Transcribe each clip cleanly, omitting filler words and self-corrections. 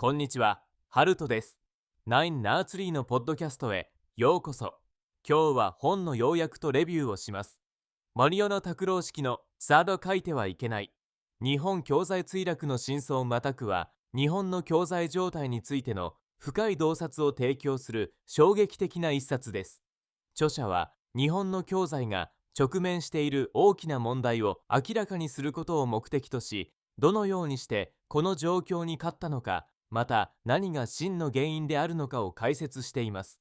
こんにちは、ハルトです。ナインナーツリーのポッドキャストへようこそ。今日は本の要約とレビューをします。森尾の拓郎式のサード書いてはいけない。日本教材墜落の真相またくは、日本の教材状態についての深い洞察を提供する衝撃的な一冊です。著者は、日本の教材が直面している大きな問題を明らかにすることを目的とし、どのようにしてこの状況に勝ったのか、また何が真の原因であるのかを解説しています。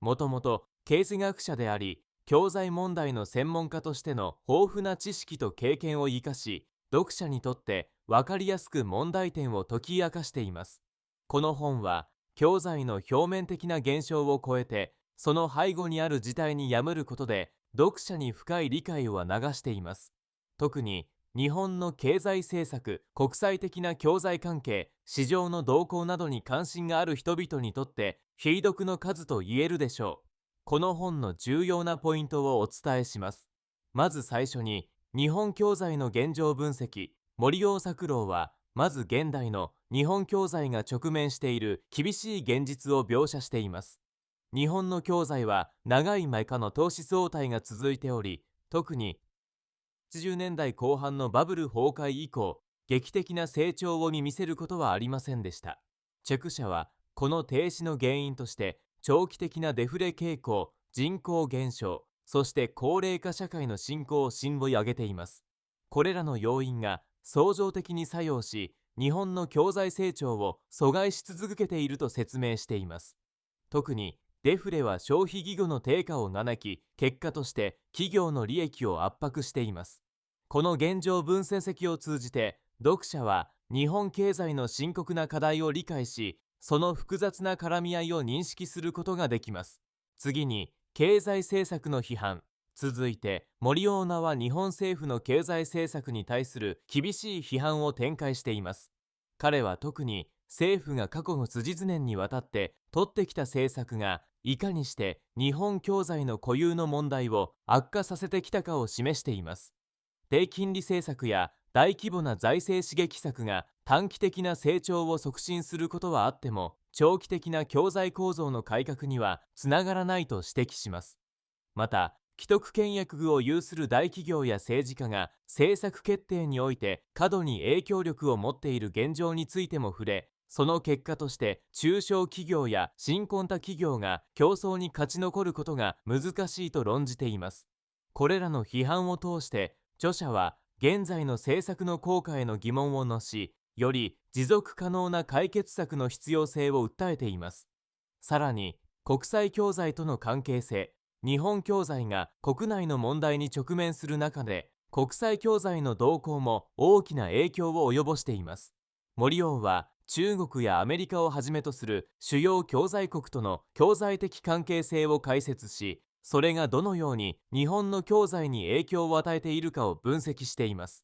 もともと経済学者であり、教材問題の専門家としての豊富な知識と経験を生かし、読者にとって分かりやすく問題点を解き明かしています。この本は、教材の表面的な現象を超えて、その背後にある事態に破ることで、読者に深い理解を促しています。特に、日本の経済政策、国際的な教材関係、市場の動向などに関心がある人々にとって、必読の数と言えるでしょう。この本の重要なポイントをお伝えします。まず最初に、日本教材の現状分析、森尾作郎は、まず現代の日本教材が直面している厳しい現実を描写しています。日本の教材は長い前からの投資相対が続いており、特に80年代後半のバブル崩壊以降、劇的な成長を見せることはありませんでした。チェク社は、この停止の原因として、長期的なデフレ傾向、人口減少、そして高齢化社会の進行を挙げています。これらの要因が相乗的に作用し、日本の経済成長を阻害し続けていると説明しています。特に、デフレは消費義務の低下を招き、結果として企業の利益を圧迫しています。この現状分析を通じて、読者は日本経済の深刻な課題を理解し、その複雑な絡み合いを認識することができます。次に、経済政策の批判。続いて、森尾は日本政府の経済政策に対する厳しい批判を展開しています。彼は特に、政府が過去の数十年にわたって取ってきた政策が、いかにして日本経済の固有の問題を悪化させてきたかを示しています。低金利政策や大規模な財政刺激策が短期的な成長を促進することはあっても、長期的な経済構造の改革にはつながらないと指摘します。また、既得権益を有する大企業や政治家が政策決定において過度に影響力を持っている現状についても触れ、その結果として中小企業や新興企業が競争に勝ち残ることが難しいと論じています。これらの批判を通して、著者は現在の政策の効果への疑問を乗し、より持続可能な解決策の必要性を訴えています。さらに、国際教材との関係性。日本教材が国内の問題に直面する中で、国際教材の動向も大きな影響を及ぼしています。森尾は、中国やアメリカをはじめとする主要教材国との教材的関係性を解説し、それがどのように日本の教材に影響を与えているかを分析しています。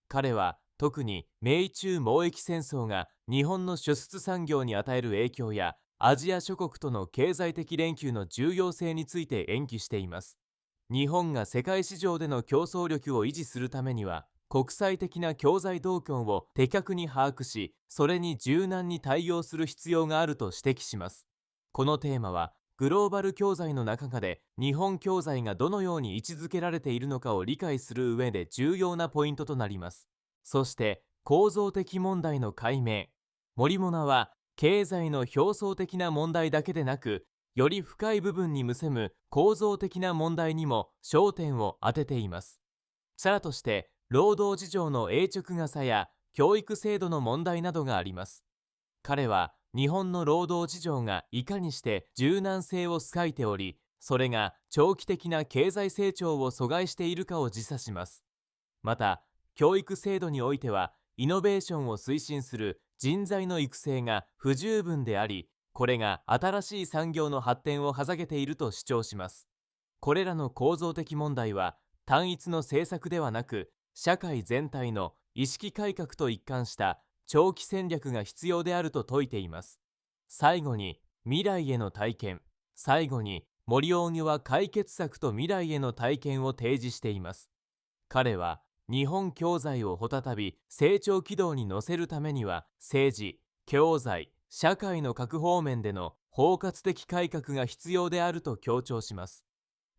彼は特に米中貿易戦争が日本の輸出産業に与える影響や、アジア諸国との経済的連携の重要性について言及しています。日本が世界市場での競争力を維持するためには、国際的な教材動向を的確に把握し、それに柔軟に対応する必要があると指摘します。このテーマは、グローバル教材の中で日本教材がどのように位置づけられているのかを理解する上で重要なポイントとなります。そして、構造的問題の解明。森物は、経済の表層的な問題だけでなく、より深い部分に結む構造的な問題にも焦点を当てています。さらとして、労働事情の硬直がさや教育制度の問題などがあります。彼は、日本の労働事情がいかにして柔軟性を欠いており、それが長期的な経済成長を阻害しているかを示唆します。また、教育制度においては、イノベーションを推進する人材の育成が不十分であり、これが新しい産業の発展を妨げていると主張します。これらの構造的問題は、単一の政策ではなく、社会全体の意識改革と一貫した長期戦略が必要であると説いています。最後に、未来への体験。最後に、森尾は解決策と未来への体験を提示しています。彼は、日本教材を再び成長軌道に乗せるためには、政治、教材、社会の各方面での包括的改革が必要であると強調します。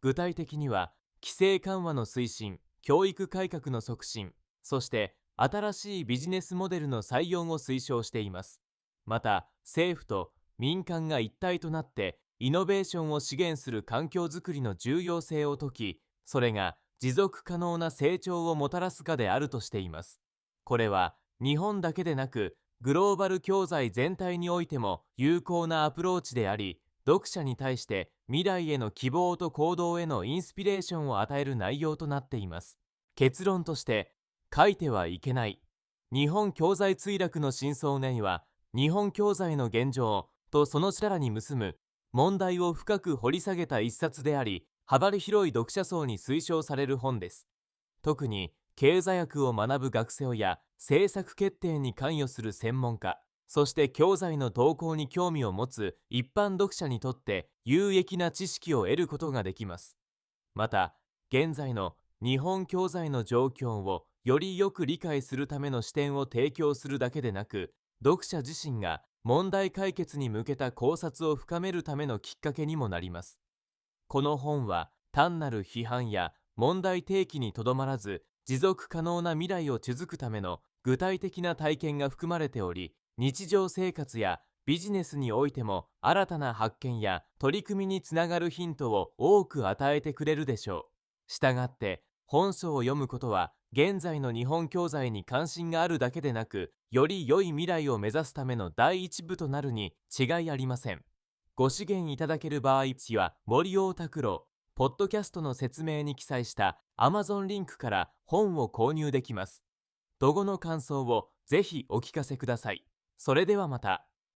具体的には、規制緩和の推進、教育改革の促進、そして新しいビジネスモデルの採用を推奨しています。また、政府と民間が一体となってイノベーションを資源する環境づくりの重要性を説き、それが持続可能な成長をもたらすかであるとしています。これは日本だけでなく、グローバル教材全体においても有効なアプローチであり、読者に対して未来への希望と行動へのインスピレーションを与える内容となっています。結論として、書いてはいけない日本教材墜落の真相には、日本教材の現状とその力に結む問題を深く掘り下げた一冊であり、幅広い読者層に推奨される本です。特に経済学を学ぶ学生や政策決定に関与する専門家、そして教材の動向に興味を持つ一般読者にとって有益な知識を得ることができます。また、現在の日本教材の状況をよりよく理解するための視点を提供するだけでなく、読者自身が問題解決に向けた考察を深めるためのきっかけにもなります。この本は単なる批判や問題提起にとどまらず、持続可能な未来を築くための具体的な体験が含まれており、日常生活やビジネスにおいても新たな発見や取り組みにつながるヒントを多く与えてくれるでしょう。したがって、本書を読むことは現在の日本教材に関心があるだけでなく、より良い未来を目指すための第一步となるに違いありません。ご資源いただける場合は、森尾拓郎、ポッドキャストの説明に記載した Amazon リンクから本を購入できます。読後の感想をぜひお聞かせください。それではまた。